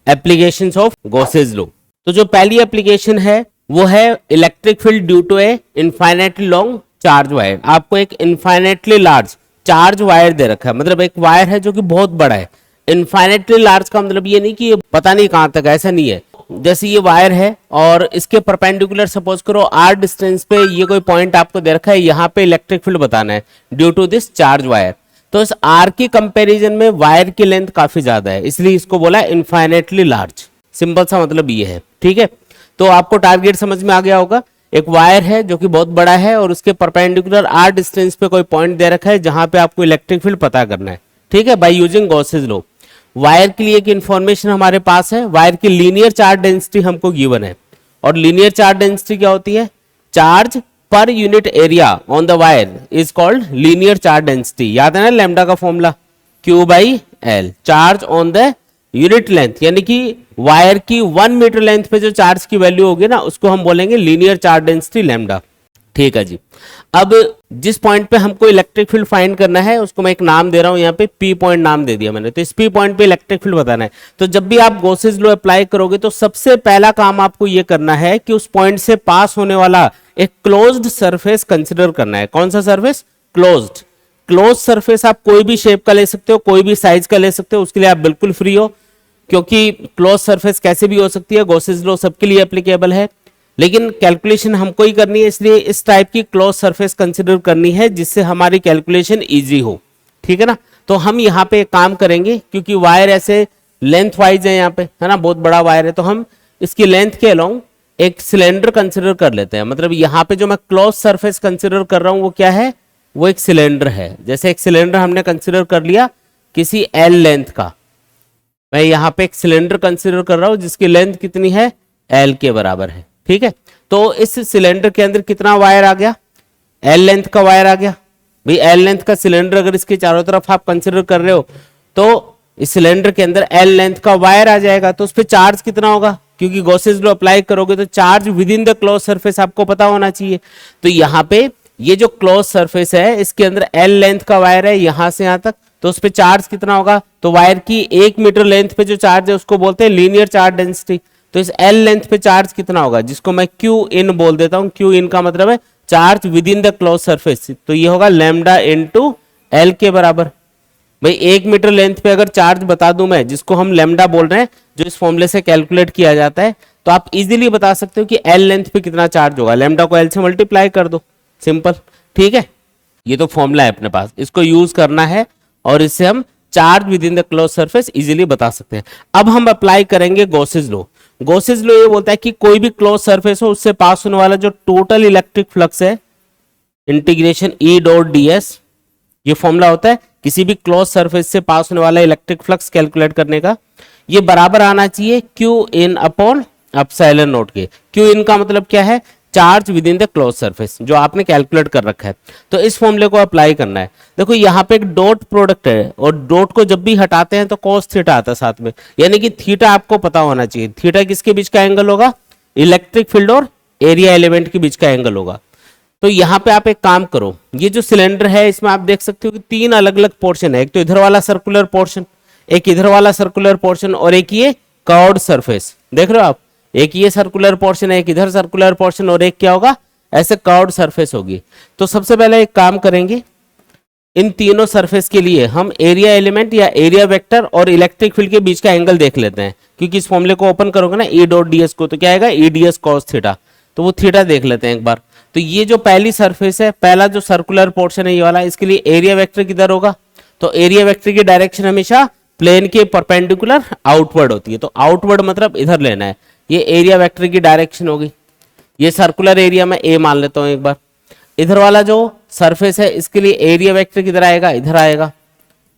Applications of Gauss's law. तो जो पहली एप्लीकेशन है वो है electric field due to a infinitely long charge wire. आपको एक इनफाइनाइटली लार्ज चार्ज वायर दे रखा है, मतलब एक वायर है जो कि बहुत बड़ा है। इनफाइनाइटली लार्ज का मतलब ये नहीं कि ये पता नहीं कहां तक, ऐसा नहीं है। जैसे ये वायर है और इसके परपेंडिकुलर सपोज करो आर डिस्टेंस पे ये कोई पॉइंट आपको दे रखा है, यहाँ पे इलेक्ट्रिक फील्ड बताना है due to this charge wire. तो इस आर की कंपैरिजन में वायर की लेंथ काफी ज्यादा है, इसलिए इसको बोला इनफाइनाइटली लार्ज। सिंपल सा मतलब ये है, ठीक है। तो आपको टारगेट समझ में आ गया होगा। एक वायर है जो कि बहुत बड़ा है और उसके परपेंडिकुलर आर डिस्टेंस पे कोई पॉइंट दे रखा है जहां पे आपको इलेक्ट्रिक फील्ड पता करना है, ठीक है, by using Gauss's law. Wire के लिए एक इंफॉर्मेशन हमारे पास है, वायर की लीनियर चार्ज डेंसिटी हमको गिवन है। और लीनियर चार्ज डेंसिटी क्या होती है? Charge per unit area on the wire is called linear charge density. याद है ना लैम्डा का formula, Q by L. Charge on the unit length, यानी कि वायर की 1 मीटर लेंथ पे जो चार्ज की वैल्यू होगी ना उसको हम बोलेंगे लीनियर चार्ज डेंसिटी लैम्डा, ठीक है जी। अब जिस पॉइंट पे हमको इलेक्ट्रिक फील्ड फाइंड करना है उसको मैं एक नाम दे रहा हूं, यहाँ पे P पॉइंट नाम दे दिया मैंने। तो इस P पॉइंट पे इलेक्ट्रिक फील्ड बताना है। तो जब भी आप गॉसेस लॉ अप्लाई करोगे तो सबसे पहला काम आपको ये करना है कि उस पॉइंट से पास होने वाला एक क्लोज्ड सरफेस कंसिडर करना है। कौन सा सरफेस? क्लोज्ड। क्लोज सरफेस आप कोई भी शेप का ले सकते हो, कोई भी साइज का ले सकते हो, उसके लिए आप बिल्कुल फ्री हो, क्योंकि क्लोज सरफेस कैसे भी हो सकती है। गॉसेस लॉ सबके लिए एप्लीकेबल है, लेकिन कैलकुलेशन हमको ही करनी है, इसलिए इस टाइप की क्लोज सरफेस कंसिडर करनी है जिससे हमारी कैलकुलेशन इजी हो, ठीक है ना। तो हम यहाँ पे एक काम करेंगे, क्योंकि वायर ऐसे लेंथ वाइज है यहाँ पे, है ना, बहुत बड़ा वायर है, तो हम इसकी लेंथ के अलोंग एक सिलेंडर कंसिडर कर लेते हैं। मतलब यहाँ पे जो मैं क्लोज सरफेस कंसिडर कर रहा हूँ वो क्या है? वो एक सिलेंडर है। जैसे एक सिलेंडर हमने कंसिडर कर लिया किसी एल लेंथ का, मैं यहाँ पे एक सिलेंडर कंसिडर कर रहा हूं जिसकी लेंथ कितनी है? एल के बराबर है, ठीक है। तो इस सिलेंडर के अंदर कितना वायर आ गया? एल लेंथ का वायर आ गया। भाई एल लेंथ का सिलेंडर अगर इसके चारों तरफ आप कंसिडर कर रहे हो तो इस सिलेंडर के अंदर एल लेंथ का वायर आ जाएगा। तो उस पर चार्ज कितना होगा? क्योंकि गॉसेस लॉ अप्लाई करोगे तो charge with in the close surface आपको पता होना चाहिए। तो यहाँ पे ये जो क्लोज सरफेस है इसके अंदर एल लेंथ का वायर है यहां से यहां तक, तो उस पे चार्ज कितना होगा? तो वायर की 1 मीटर लेंथ पे जो चार्ज है उसको बोलते हैं लीनियर चार्ज डेंसिटी। तो इस एल लेंथ पे चार्ज कितना होगा, जिसको मैं Q इन बोल देता हूं। Q इन का मतलब है charge with in the close surface, तो ये होगा लैम्डा इनटू एल के बराबर। भाई 1 मीटर लेंथ पे अगर चार्ज बता दूं मैं, जिसको हम लैम्डा बोल रहे हैं, जो इस फॉर्मूले से कैलकुलेट किया जाता है, तो आप इजीली बता सकते हो कि एल लेंथ पे कितना चार्ज होगा। लैम्डा को एल से मल्टीप्लाई कर दो, सिंपल, ठीक है। ये तो फॉर्मूला है अपने पास, इसको यूज करना है और इससे हम charge with in the close surface easily बता सकते हैं। अब हम अप्लाई करेंगे गॉसेस लॉ। गॉसेस लॉ ये बोलता है कि कोई भी क्लोज सरफेस हो उससे पास होने वाला जो टोटल इलेक्ट्रिक फ्लक्स है, इंटीग्रेशन E डॉट ds, ये फॉर्मूला होता है किसी भी क्लोज सरफेस से पास होने वाला इलेक्ट्रिक फ्लक्स कैलकुलेट करने का। ये बराबर आना चाहिए Q in upon epsilon not के। Q इन का मतलब क्या है? Charge with in the close surface, जो आपने कैलकुलेट कर रखा है। तो इस फॉर्मूले को अप्लाई करना है। देखो यहाँ पे एक डॉट प्रोडक्ट है और डॉट को जब भी हटाते हैं तो cos थीटा आता है साथ में, यानी कि थीटा आपको पता होना चाहिए। थीटा किसके बीच का एंगल होगा? इलेक्ट्रिक फील्ड और एरिया एलिमेंट के बीच का एंगल होगा। तो यहाँ पे आप एक काम करो, ये जो सिलेंडर है इसमें आप देख सकते हो कि 3 अलग अलग पोर्शन है। एक तो इधर वाला सर्कुलर पोर्शन, एक इधर वाला सर्कुलर पोर्शन और एक ये कर्व्ड सरफेस, देख रहे हो आप। एक ये सर्कुलर पोर्शन है, एक इधर सर्कुलर पोर्शन और एक क्या होगा? ऐसे कर्व्ड सरफेस होगी। तो सबसे पहले एक काम करेंगे, इन तीनों सरफेस के लिए हम एरिया एलिमेंट या एरिया वेक्टर और इलेक्ट्रिक फील्ड के बीच का एंगल देख लेते हैं। क्योंकि इस फॉर्मूले को ओपन करोगे ना E डॉट ds को, तो क्या आएगा? E ds cos theta. तो वो थीटा देख लेते हैं एक बार। तो ये जो पहली सरफेस है, पहला जो सर्कुलर पोर्शन है ये वाला, इसके लिए एरिया वेक्टर किधर होगा? तो एरिया वेक्टर की डायरेक्शन हमेशा प्लेन के परपेंडिकुलर आउटवर्ड होती है। तो आउटवर्ड मतलब इधर लेना है, ये एरिया वेक्टर की डायरेक्शन होगी। ये सर्कुलर एरिया में A मान लेता हूं एक बार। इधर वाला जो सरफेस है इसके लिए एरिया वेक्टर किधर आएगा? इधर आएगा,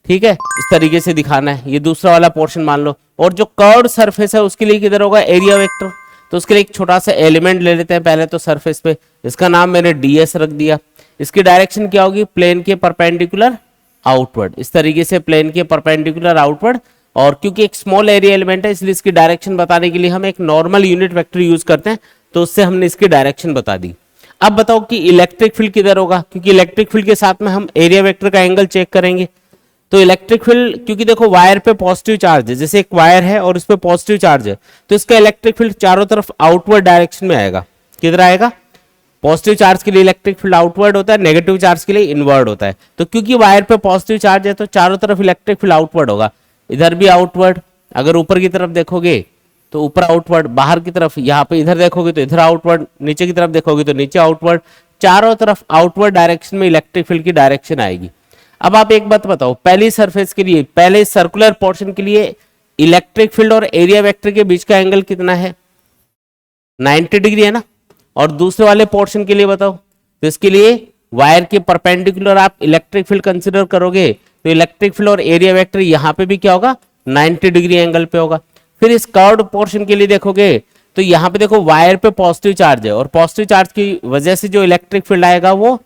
ठीक है। इस तरीके से दिखाना है। ये दूसरा वाला पोर्शन मान लो। और जो कर्व्ड सरफेस है उसके लिए किधर होगा? Area vector. तो उसके लिए एक छोटा सा एलिमेंट ले लेते हैं पहले तो सरफेस पे, इसका नाम मैंने ds रख दिया। इसकी डायरेक्शन क्या होगी? प्लेन के परपेंडिकुलर आउटवर्ड। इस तरीके से प्लेन के परपेंडिकुलर आउटवर्ड। और क्योंकि एक स्मॉल एरिया एलिमेंट है इसलिए इसकी डायरेक्शन बताने के लिए हम एक नॉर्मल यूनिट वेक्टर यूज करते हैं, तो उससे हमने इसकी डायरेक्शन बता दी। अब बताओ कि इलेक्ट्रिक फील्ड किधर होगा? क्योंकि इलेक्ट्रिक फील्ड के साथ में हम एरिया वेक्टर का एंगल चेक करेंगे। तो इलेक्ट्रिक फील्ड, क्योंकि देखो वायर पे पॉजिटिव चार्ज है, जैसे एक वायर है और उस पे पॉजिटिव चार्ज है, तो इसका इलेक्ट्रिक फील्ड चारों तरफ आउटवर्ड डायरेक्शन में आएगा। किधर आएगा? पॉजिटिव चार्ज के लिए इलेक्ट्रिक फील्ड आउटवर्ड होता है, नेगेटिव चार्ज के लिए इनवर्ड होता है। तो क्योंकि वायर पे पॉजिटिव चार्ज है तो चारों तरफ इलेक्ट्रिक फील्ड आउटवर्ड होगा। इधर भी आउटवर्ड, अगर ऊपर की तरफ देखोगे तो ऊपर आउटवर्ड, बाहर की तरफ यहाँ पे इधर देखोगे तो इधर आउटवर्ड, नीचे की तरफ देखोगे तो नीचे आउटवर्ड, चारों तरफ आउटवर्ड डायरेक्शन में इलेक्ट्रिक फील्ड की डायरेक्शन आएगी। अब आप एक बात बताओ, पहली सरफेस के लिए, पहले सर्कुलर पोर्शन के लिए इलेक्ट्रिक फील्ड और एरिया वेक्टर के बीच का एंगल कितना है? 90 डिग्री है ना। और दूसरे वाले पोर्शन के लिए बताओ, तो इसके लिए वायर के परपेंडिकुलर आप इलेक्ट्रिक फील्ड कंसीडर करोगे तो इलेक्ट्रिक फील्ड और एरिया वेक्टर यहाँ पे भी क्या होगा? 90 डिग्री एंगल पे होगा। फिर इस कर्व्ड पोर्शन के लिए देखोगे तो यहाँ पे देखो वायर पे पॉजिटिव चार्ज है और पॉजिटिव चार्ज की वजह से जो इलेक्ट्रिक फील्ड आएगा वो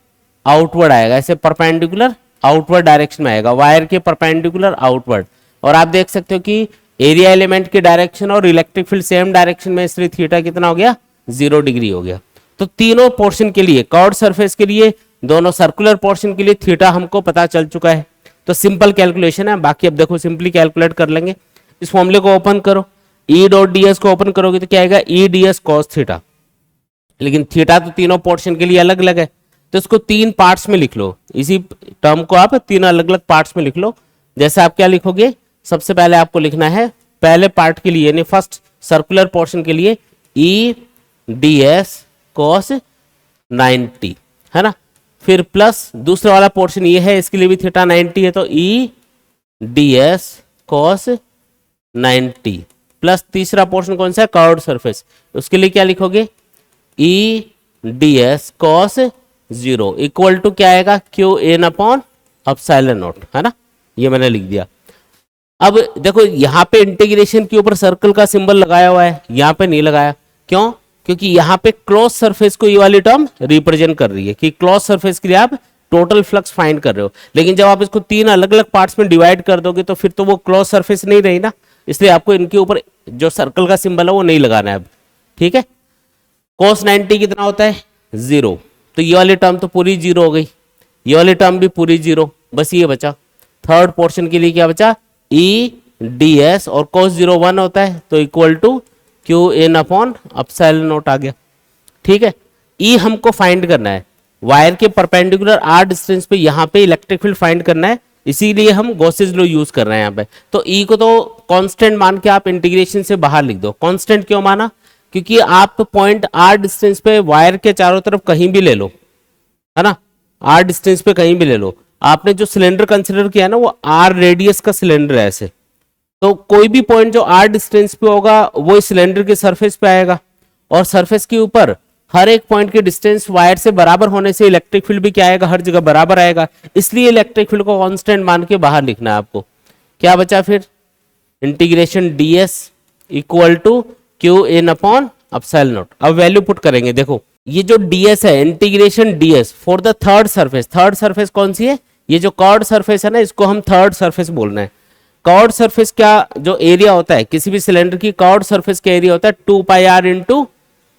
आउटवर्ड आएगा, ऐसे परपेंडिकुलर आउटवर्ड डायरेक्शन में आएगा, वायर के परपेंडिकुलर आउटवर्ड। और आप देख सकते हो कि एरिया एलिमेंट की डायरेक्शन और इलेक्ट्रिक फील्ड सेम डायरेक्शन में, इसलिए थीटा कितना हो गया? 0 डिग्री हो गया। तो तीनों पोर्शन के लिए, कर्व्ड सरफेस के लिए, दोनों सर्कुलर पोर्शन के लिए थीटा हमको पता चल चुका है। तो सिंपल कैलकुलेशन है, बाकी अब देखो सिंपली कैलकुलेट कर लेंगे। इस फॉर्मूले को ओपन करो, ई डॉट डी एस को ओपन करोगे तो क्या आएगा? ई डी एस कॉस थीटा। लेकिन थीटा तो तीनों पोर्शन के लिए अलग अलग है, तो इसको 3 पार्ट्स में लिख लो। इसी टर्म को आप 3 अलग अलग पार्ट्स में लिख लो। जैसे आप क्या लिखोगे, सबसे पहले आपको लिखना है पहले पार्ट के लिए यानी फर्स्ट सर्कुलर पोर्शन के लिए ई डी एस कॉस 90, है ना। फिर प्लस दूसरा वाला पोर्शन ये है, इसके लिए भी थीटा 90 है, तो E D S cos 90 plus तीसरा पोर्शन कौन सा है? कर्व्ड सरफेस, उसके लिए क्या लिखोगे? E D S cos 0 equal to क्या आएगा? Q N upon epsilon nought, है ना। ये मैंने लिख दिया। अब देखो यहाँ पे इंटीग्रेशन के ऊपर सर्कल का सिंबल लगाया हुआ है, यहाँ पे नहीं लगाया। क्यों? क्योंकि यहाँ पे क्लोज सरफेस को ये वाली टर्म रिप्रेजेंट कर रही है कि क्लोज सरफेस के लिए आप टोटल फ्लक्स फाइंड कर रहे हो। लेकिन जब आप इसको 3 अलग अलग पार्ट्स में डिवाइड कर दोगे तो फिर तो वो क्लोज सरफेस नहीं रही ना, इसलिए आपको इनके ऊपर जो सर्कल का सिंबल है वो नहीं लगाना है अब, ठीक है। cos 90 कितना होता है? 0। तो ये वाली टर्म तो पूरी 0 हो गई, ये वाली टर्म भी पूरी 0, बस ये बचा। थर्ड पोर्शन के लिए क्या बचा? ई डी एस और cos 0 1 होता है, तो equal to Q N upon epsilon naught आ गया, ठीक है। ई हमको फाइंड करना है, वायर के परपेंडिकुलर आर डिस्टेंस पे यहाँ पे इलेक्ट्रिक फील्ड फाइंड करना है, इसीलिए हम गॉसेस लॉ यूज कर रहे हैं यहाँ पे। तो ई को तो कांस्टेंट मान के आप इंटीग्रेशन से बाहर लिख दो। कांस्टेंट क्यों माना? क्योंकि आप पॉइंट आर डिस्टेंस पे वायर के चारों तरफ कहीं भी ले लो, है ना, आर डिस्टेंस पे कहीं भी ले लो। आपने जो सिलेंडर कंसिडर किया ना वो आर रेडियस का सिलेंडर है ऐसे, तो कोई भी पॉइंट जो आर डिस्टेंस पे होगा वो इस सिलेंडर के सरफेस पे आएगा, और सरफेस के ऊपर हर एक पॉइंट की डिस्टेंस वायर से बराबर होने से इलेक्ट्रिक फील्ड भी क्या आएगा? हर जगह बराबर आएगा, इसलिए इलेक्ट्रिक फील्ड को कांस्टेंट मान के बाहर लिखना है आपको। क्या बचा फिर? Integration ds equal to Q N upon epsilon nought. अब वैल्यू पुट करेंगे, देखो ये जो ds है, integration ds for the third surface. Third surface कौन सी है? ये जो कर्व्ड सरफेस है ना, इसको हम थर्ड सरफेस बोलना है। कर्व्ड सरफेस का जो एरिया होता है किसी भी सिलेंडर की, कर्व्ड सरफेस का एरिया होता है 2 pi R into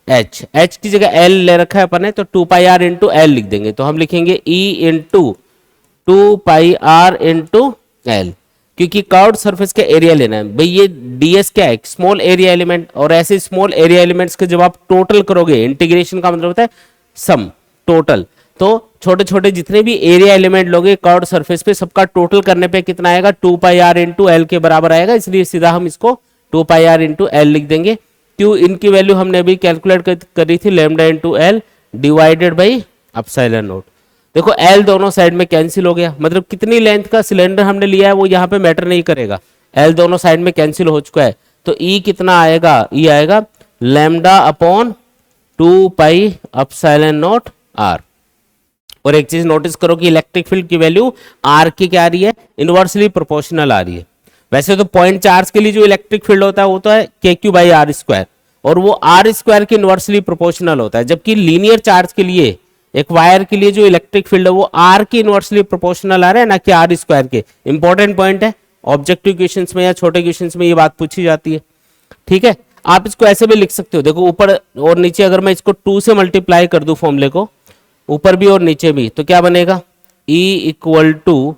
H. H की जगह एल ले रखा है अपन ने, तो 2 पाई आर इंटू एल लिख देंगे। तो हम लिखेंगे E into 2 pi R into L, क्योंकि कर्व्ड सरफेस का एरिया लेना है भाई। ये ds क्या है? स्मॉल एरिया एलिमेंट, और ऐसे स्मॉल एरिया एलिमेंट्स के जब आप टोटल करोगे, इंटीग्रेशन का मतलब होता है सम, टोटल, तो छोटे छोटे जितने भी एरिया एलिमेंट लोगे कर्व्ड सरफेस पे, सबका टोटल करने पे कितना आएगा? 2 पाई आर इंटू एल के बराबर आएगा, इसलिए सीधा हम इसको 2 पाई आर इंटू एल लिख देंगे। क्यों? इनकी वैल्यू हमने अभी कैलकुलेट करी थी, lambda into L divided by epsilon not. देखो एल दोनों साइड में कैंसिल हो गया, मतलब कितनी लेंथ का सिलेंडर हमने लिया है वो यहाँ पे मैटर नहीं करेगा, एल दोनों साइड में कैंसिल हो चुका है। तो ई कितना आएगा? ई आएगा lambda upon 2 pi epsilon nought R. और एक चीज नोटिस करो कि इलेक्ट्रिक फील्ड की वैल्यू आर की क्या आ रही है? इनवर्सली प्रोपोर्शनल आ रही है। वैसे तो पॉइंट चार्ज के लिए जो इलेक्ट्रिक फील्ड होता है वो तो है के क्यू बाई आर स्क्वायर, और वो आर स्क्वायर के इनवर्सली प्रोपोर्शनल होता है, जबकि लीनियर चार्ज के लिए, एक वायर के लिए जो इलेक्ट्रिक फील्ड है वो आर की इनवर्सली प्रोपोर्शनल आ रहा है, ना कि आर स्क्वायर के। इंपॉर्टेंट पॉइंट है, ऑब्जेक्टिव क्वेश्चंस में या छोटे क्वेश्चंस में ये बात पूछी जाती है, ठीक है। आप इसको ऐसे भी लिख सकते हो, देखो ऊपर और नीचे अगर मैं इसको 2 से मल्टीप्लाई कर दूं फॉर्मूले को, ऊपर भी और नीचे भी, तो क्या बनेगा? E equal to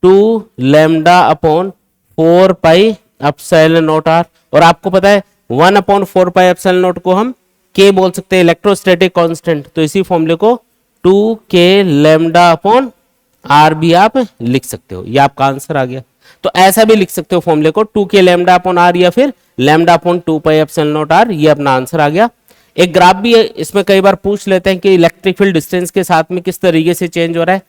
two lambda upon 4 pi epsilon nought R. और आपको पता है 1 अपॉन 4 पाई एप्सिलॉन नॉट को हम के बोल सकते हैं, इलेक्ट्रोस्टैटिक कांस्टेंट। तो इसी फॉर्मूले को 2k लैम्डा अपॉन आर भी आप लिख सकते हो। ये आपका आंसर आ गया। तो ऐसा भी लिख सकते हो फॉर्मूले को 2k लैम्डा अपॉन आर या फिर lambda upon 2 pi epsilon nought R. ये अपना आंसर आ गया। एक ग्राफ भी है, इसमें कई बार पूछ लेते हैं कि इलेक्ट्रिक फील्ड डिस्टेंस के साथ में किस तरीके से चेंज हो रहा है,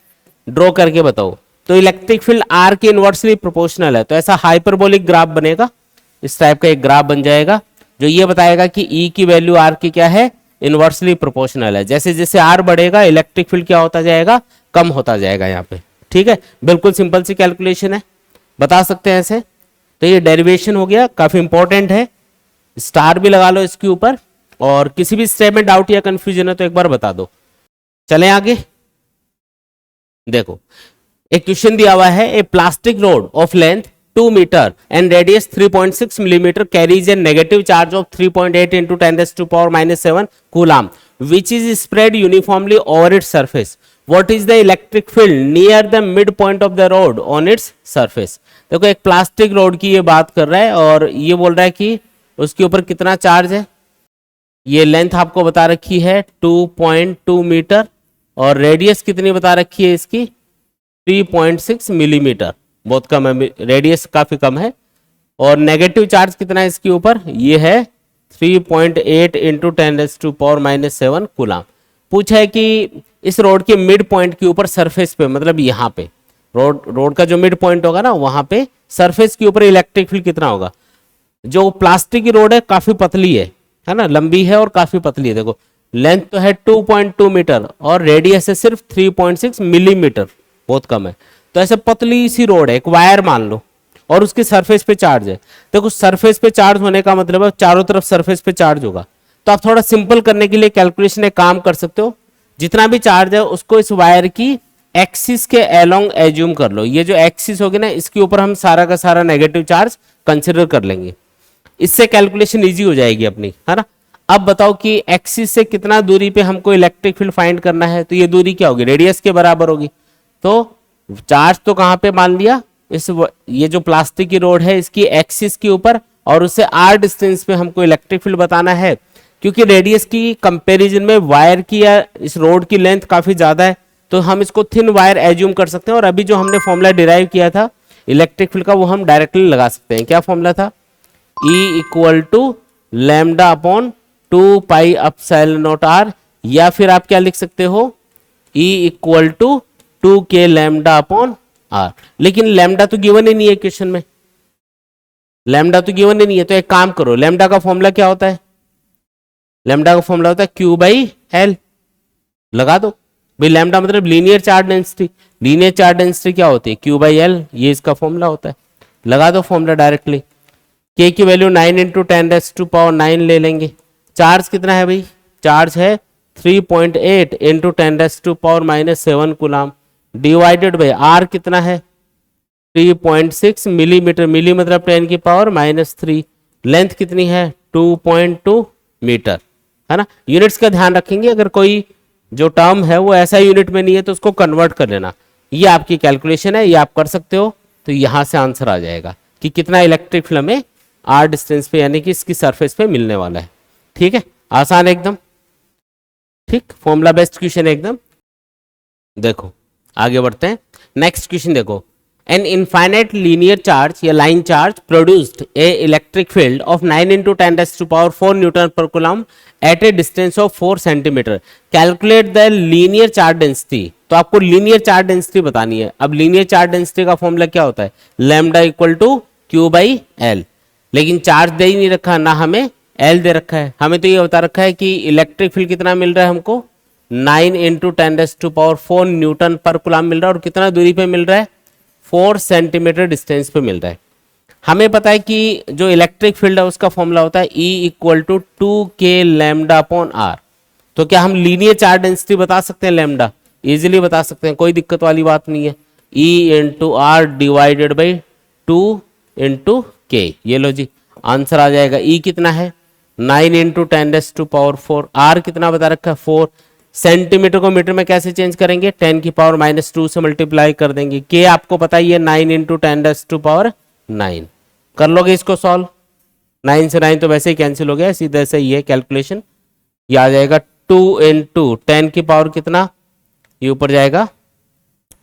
ड्रॉ करके बताओ। तो इलेक्ट्रिक फील्ड आर के इनवर्सली प्रोपोर्शनल है, तो ऐसा हाइपरबोलिक ग्राफ बनेगा। इस टाइप का एक ग्राफ बन जाएगा जो ये बताएगा कि ई की वैल्यू आर की क्या है, इनवर्सली प्रोपोर्शनल है। जैसे जैसे आर बढ़ेगा इलेक्ट्रिक फील्ड क्या होता जाएगा, कम होता जाएगा यहाँ पे। ठीक है, बिल्कुल सिंपल सी कैलकुलेशन है, बता सकते हैं ऐसे। तो ये डेरिवेशन हो गया, काफी इंपॉर्टेंट है, स्टार भी लगा लो इसके ऊपर। और किसी भी स्टेप में डाउट या कंफ्यूजन है तो एक बार बता दो। चलें आगे। देखो एक क्वेश्चन दिया हुआ है, a plastic rod of length 2 metre and radius 3.6 millimetre carries a negative charge of 3.8 into 10⁻⁷ coulomb which is spread uniformly over its surface. What is the electric field near the midpoint of the road on its surface? देखो एक plastic road की ये बात कर रहा है और ये बोल रहा है कि उसके ऊपर कितना चार्ज है। ये लेंथ आपको बता रखी है 2.2 मीटर और रेडियस कितनी बता रखी है इसकी 3.6 मिलीमीटर, बहुत कम है, रेडियस काफी कम है। और नेगेटिव चार्ज कितना है इसके ऊपर, ये है 3.8 into 10⁻⁷ कूलम। पूछा है कि इस रोड के मिड पॉइंट के ऊपर सरफेस पे, मतलब यहाँ पे रोड का जो मिड पॉइंट होगा ना वहां पे सरफेस के ऊपर इलेक्ट्रिक फील्ड कितना होगा। जो प्लास्टिक की रोड है काफी पतली है ना, लंबी है और काफी पतली है। देखो लेंथ तो है 2.2 मीटर और रेडियस है सिर्फ 3.6 मिलीमीटर, बहुत कम है। तो ऐसे पतली सी रोड है, एक वायर मान लो, और उसके सरफेस पे चार्ज है। देखो सरफेस पे चार्ज होने का मतलब है चारों तरफ सरफेस पे चार्ज होगा। तो आप थोड़ा सिंपल करने के लिए कैलकुलेशन एक काम कर सकते हो, जितना भी चार्ज है उसको इस वायर की एक्सिस के अलोंग एज्यूम कर लो। ये जो एक्सिस होगी ना इसके ऊपर हम सारा का सारा नेगेटिव चार्ज कंसिडर कर लेंगे, इससे कैलकुलेशन इजी हो जाएगी अपनी, है ना। अब बताओ कि एक्सिस से कितना दूरी पे हमको इलेक्ट्रिक फील्ड फाइंड करना है, तो ये दूरी क्या होगी, रेडियस के बराबर होगी। तो चार्ज तो कहां पे मान लिया, ये जो प्लास्टिक की रोड है इसकी एक्सिस के ऊपर, और उससे आर डिस्टेंस पे हमको इलेक्ट्रिक फील्ड बताना है। क्योंकि रेडियस की कंपैरिजन में वायर की या इस रोड की लेंथ काफी ज्यादा है, तो हम इसको थिन वायर एज्यूम कर सकते हैं। और अभी जो हमने फॉर्मूला डिराइव किया था इलेक्ट्रिक फील्ड का, वो हम डायरेक्टली लगा सकते हैं। क्या फॉर्मूला था, E = lambda upon 2 pi epsilon nought R, या फिर आप क्या लिख सकते हो, E = 2k lambda upon R. लेकिन लैम्डा तो गिवन ही नहीं है क्वेश्चन में, लैम्डा तो गिवन ही नहीं है। तो एक काम करो, लैम्डा का फॉर्मूला क्या होता है, लैम्डा का फॉर्मूला होता है Q/L, लगा दो भाई। लैम्डा मतलब linear charge density, linear charge density क्या होती है Q/L, ये इसका फॉर्मूला होता है। लगा दो फॉर्मूला डायरेक्टली। K की वैल्यू 9 into 10⁻⁹ ले लेंगे। चार्ज कितना है भाई, चार्ज है 3.8 into 10⁻⁷ coulomb, divided by R कितना है 3.6 मिलीमीटर, मिली मतलब 10⁻³ लेंथ कितनी है 2.2 मीटर, है ना। यूनिट्स का ध्यान रखेंगे, अगर कोई जो टर्म है वो ऐसा यूनिट में नहीं है तो उसको कन्वर्ट कर लेना। ये आपकी कैलकुलेशन है, ये आप कर सकते हो। तो यहां से आंसर आ जाएगा कि कितना इलेक्ट्रिक फील्ड हमें आर डिस्टेंस पे यानी कि इसकी सरफेस पे मिलने वाला है। ठीक है, आसान एकदम, ठीक, फॉर्मूला बेस्ड क्वेश्चन एकदम। देखो आगे बढ़ते हैं, नेक्स्ट क्वेश्चन देखो, एन इनफाइनाइट लीनियर चार्ज या line charge produced a electric field of 9 into 10⁻⁴ newton per coulomb at a distance of 4 centimetre, calculate the linear charge density. तो आपको लीनियर चार्ज डेंसिटी बतानी है। अब लीनियर चार्ज डेंसिटी का formula क्या होता है, लैम्डा = Q/L। लेकिन चार्ज दे ही नहीं रखा, ना हमें एल दे रखा है, हमें तो ये बता रखा है कि इलेक्ट्रिक फील्ड कितना मिल रहा है हमको 9 into 10⁻⁴ न्यूटन पर कूलम मिल रहा है, और कितना दूरी पे मिल रहा है 4 सेंटीमीटर डिस्टेंस पे मिल रहा है। हमें पता है कि जो इलेक्ट्रिक फील्ड है उसका फॉर्मूला होता है E = 2k lambda upon are. तो क्या हम लीनियर चार्ज डेंसिटी बता सकते हैं, लैम्डा इजीली बता सकते हैं, कोई दिक्कत वाली बात नहीं है। E × R divided by 2 × K, ये लो जी आंसर आ जाएगा। E कितना है 9 into 10⁻⁴, R कितना बता रखा है 4, सेंटीमीटर को मीटर में कैसे चेंज करेंगे, 10⁻⁻² से मल्टीप्लाई कर देंगे। के आपको पता ही है 9 × 10⁻⁹ कर लोगे इसको सॉल्व। 9 से 9 तो वैसे ही कैंसिल हो गया, सीधे से ये कैलकुलेशन ये आ जाएगा 2 × 10 की पावर कितना, ये ऊपर जाएगा,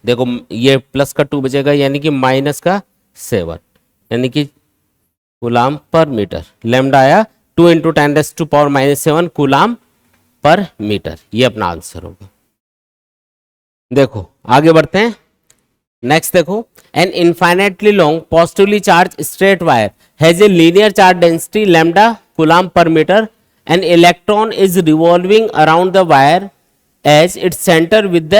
देखो ये प्लस का 2 बचेगा यानी कि माइनस का 7 यानी कि कूलाम पर मीटर। लैम्डा आया 2 × 10⁻⁻7 कूलाम पर मीटर, ये अपना आंसर होगा। देखो आगे बढ़ते हैं, नेक्स्ट देखो, an infinitely long positively charge straight wire has a linear charge density lambda coulomb per metre, an electron is revolving around the wire as its centre with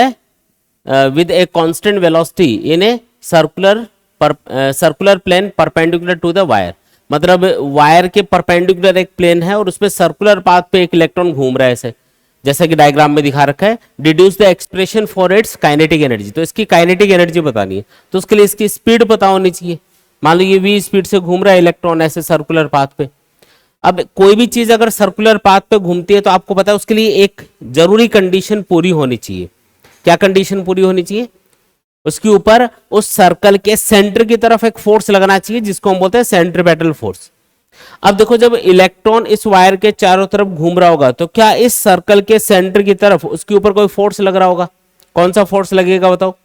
a constant velocity in a circular plane perpendicular to the wire. मतलब wire के perpendicular एक plane है और उसमें circular path पे एक electron घूम रहा है ऐसे, जैसा कि डायग्राम में दिखा रखा है। Deduce the expression for its kinetic energy, तो इसकी काइनेटिक एनर्जी बतानी है, तो उसके लिए इसकी स्पीड पता होनी चाहिए। मान लो ये v स्पीड से घूम रहा है इलेक्ट्रॉन ऐसे सर्कुलर पाथ पे। अब कोई भी चीज अगर सर्कुलर पाथ पे घूमती है तो आपको पता है उसके लिए एक जरूरी कंडीशन पूरी होनी चाहिए। क्या कंडीशन पूरी होनी चाहिए, उसके ऊपर उस सर्कल के सेंटर की तरफ एक फोर्स लगना चाहिए जिसको हम बोलते हैं सेंट्रीपेटल फोर्स। अब देखो जब इलेक्ट्रॉन इस वायर के चारों तरफ घूम रहा होगा तो क्या इस सर्कल के सेंटर की तरफ उसके ऊपर कोई फोर्स लग रहा होगा, कौन सा फोर्स लगेगा बताओ।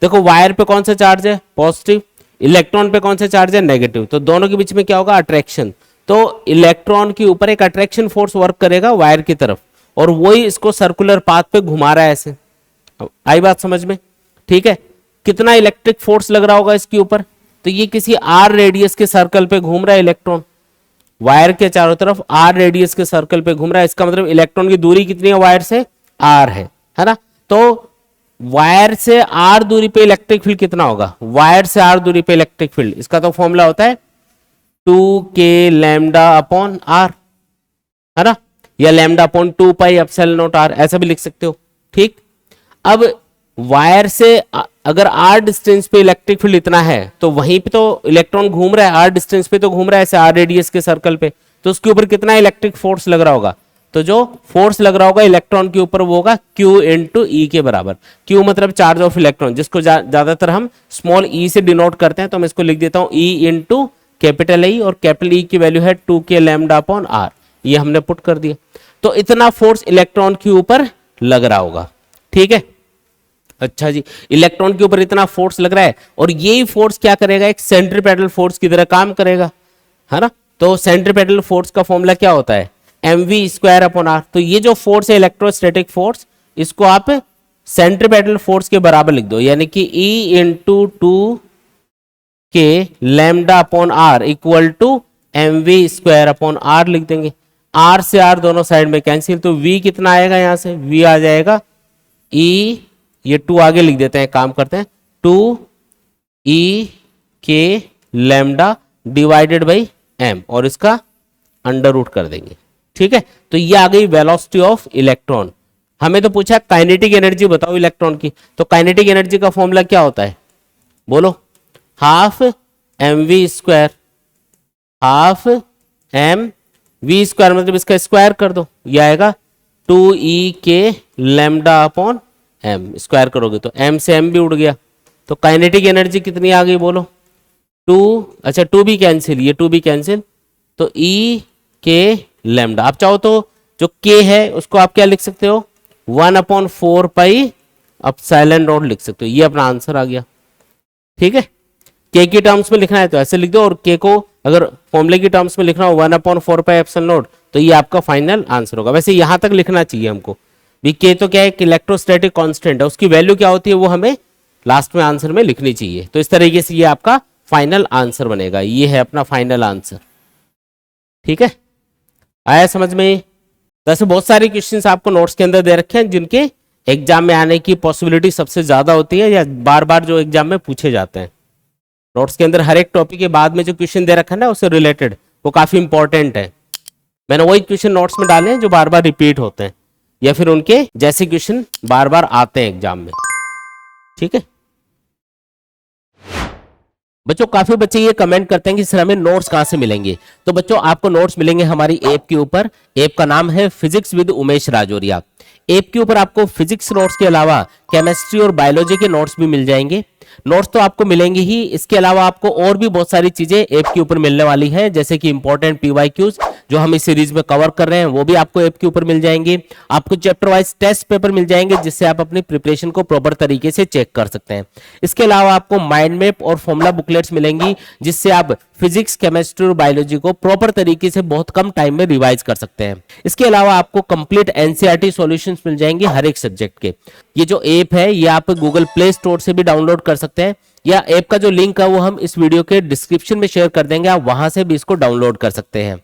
देखो वायर पे कौन सा चार्ज है, पॉजिटिव, इलेक्ट्रॉन पे कौन सा चार्ज है, नेगेटिव, तो दोनों के बीच में क्या होगा, अट्रैक्शन। तो इलेक्ट्रॉन के ऊपर एक अट्रैक्शन फोर्स वर्क करेगा वायर की तरफ और वही इसको सर्कुलर पाथ पे घुमा रहा है ऐसे। आई बात समझ में, ठीक है। कितना इलेक्ट्रिक फोर्स लग रहा होगा इसके ऊपर, तो ये किसी आर रेडियस के सर्कल पे घूम रहा है इलेक्ट्रॉन, वायर के चारों तरफ आर रेडियस के सर्कल पे घूम रहा है। इसका मतलब इलेक्ट्रॉन की दूरी कितनी है वायर से, आर है ना। तो वायर से आर दूरी पे इलेक्ट्रिक फील्ड कितना होगा, वायर से आर दूरी पे इलेक्ट्रिक फील्ड, इसका तो फॉर्मूला होता है 2k λ/r, है ना, या λ/2πε0r, ऐसा भी लिख सकते हो, ठीक। अब वायर से अगर आर डिस्टेंस पे इलेक्ट्रिक फील्ड इतना है तो वहीं पे तो इलेक्ट्रॉन घूम रहा है, आर डिस्टेंस पे तो घूम रहा है ऐसे आर रेडियस के सर्कल पे, तो उसके ऊपर कितना इलेक्ट्रिक फोर्स लग रहा होगा, तो जो फोर्स लग रहा होगा इलेक्ट्रॉन के ऊपर वो होगा Q × E के बराबर। Q मतलब चार्ज ऑफ इलेक्ट्रॉन, जिसको ज्यादातर हम स्मॉल e से डिनोट करते हैं, तो मैं इसको लिख देता हूं E × कैपिटल E, और कैपिटल E की वैल्यू है 2k λ/r, ये हमने पुट कर दिया। तो इतना फोर्स इलेक्ट्रॉन के ऊपर लग रहा होगा, ठीक है। अच्छा जी, इलेक्ट्रॉन के ऊपर इतना फोर्स लग रहा है और यही फोर्स क्या करेगा, एक सेंट्रीपेटल फोर्स की तरह काम करेगा, है ना। तो सेंट्रीपेटल फोर्स का फॉर्मूला क्या होता है, mv²/r। तो ये जो फोर्स है इलेक्ट्रोस्टैटिक फोर्स, इसको आप सेंट्रीपेटल फोर्स के बराबर लिख दो, यानी कि E × 2k λ/r equal to mv²/r लिख देंगे। r से r दोनों साइड में कैंसिल, तो v कितना आएगा, यहां से v आ जाएगा E, ये 2 आगे लिख देते हैं, काम करते हैं, 2ek λ डिवाइडेड बाई m, और इसका अंडर रूट कर देंगे, ठीक है। तो ये आ गई वेलोसिटी ऑफ इलेक्ट्रॉन। हमें तो पूछा काइनेटिक एनर्जी बताओ इलेक्ट्रॉन की, तो काइनेटिक एनर्जी का फॉर्मूला क्या होता है, बोलो, हाफ mv², हाफ mv² मतलब इसका स्क्वायर कर दो, ये आएगा 2ek λ/m, स्क्वायर करोगे तो m से m भी उड़ गया, तो काइनेटिक एनर्जी कितनी आ गई बोलो, 2, अच्छा 2 भी कैंसिल, ये 2 भी कैंसिल, तो ek λ। आप चाहो तो जो k है उसको आप क्या लिख सकते हो, 1/4πε0 लिख सकते हो, ये अपना आंसर आ गया, ठीक है। k की टर्म्स में लिखना है तो ऐसे लिख दो, और k को अगर फॉर्मूले की टर्म्स में लिखना हो 1/4πε0, तो ये आपका फाइनल आंसर होगा। वैसे यहां तक लिखना चाहिए हमको भी, k तो क्या है, इलेक्ट्रोस्टैटिक कांस्टेंट है, उसकी वैल्यू क्या होती है वो हमें लास्ट में आंसर में लिखनी चाहिए। तो इस तरीके से ये आपका फाइनल आंसर बनेगा, ये है अपना फाइनल आंसर, ठीक है। आया समझ में। वैसे बहुत सारे क्वेश्चंस आपको नोट्स के अंदर दे रखे हैं जिनके एग्जाम में आने की पॉसिबिलिटी सबसे ज्यादा होती है, या बार बार जो एग्जाम में पूछे जाते हैं। नोट्स के अंदर हर एक टॉपिक के बाद में जो क्वेश्चन दे रखा है ना उससे रिलेटेड, वो काफी इंपॉर्टेंट है। मैंने वही क्वेश्चन नोट्स में डाले हैं जो बार बार रिपीट होते हैं, या फिर उनके जैसे क्वेश्चन बार बार आते हैं एग्जाम में, ठीक है। बच्चों काफी बच्चे ये कमेंट करते हैं कि सर हमें नोट्स कहां से मिलेंगे, तो बच्चों आपको नोट्स मिलेंगे हमारी ऐप के ऊपर। ऐप का नाम है physics with Umesh Rajoria. App के ऊपर आपको फिजिक्स नोट्स के अलावा केमिस्ट्री और बायोलॉजी के नोट्स भी मिल जाएंगे। नोट्स तो आपको मिलेंगे ही, इसके अलावा आपको और भी बहुत सारी चीजें ऐप के ऊपर मिलने वाली हैं, जैसे कि इंपॉर्टेंट पीवाईक्यूज जो हम इस सीरीज में कवर कर रहे हैं वो भी आपको ऐप के ऊपर मिल जाएंगे। आपको चैप्टर वाइज टेस्ट पेपर मिल जाएंगे जिससे आप अपनी प्रिपरेशन को प्रॉपर तरीके से चेक कर सकते हैं। इसके अलावा आपको माइंड मैप और फॉर्मूला बुकलेट्स मिलेंगी जिससे आप फिजिक्स, केमिस्ट्री और बायोलॉजी को प्रॉपर तरीके से बहुत कम टाइम में रिवाइज कर सकते हैं। इसके अलावा आपको कंप्लीट एनसीईआरटी सॉल्यूशंस मिल जाएंगे हर एक सब्जेक्ट के। ये जो ऐप है ये आप गूगल प्ले स्टोर से भी डाउनलोड कर सकते हैं, या ऐप का जो लिंक है वो हम इस वीडियो के डिस्क्रिप्शन में शेयर कर देंगे, आप वहां से भी इसको डाउनलोड कर सकते हैं।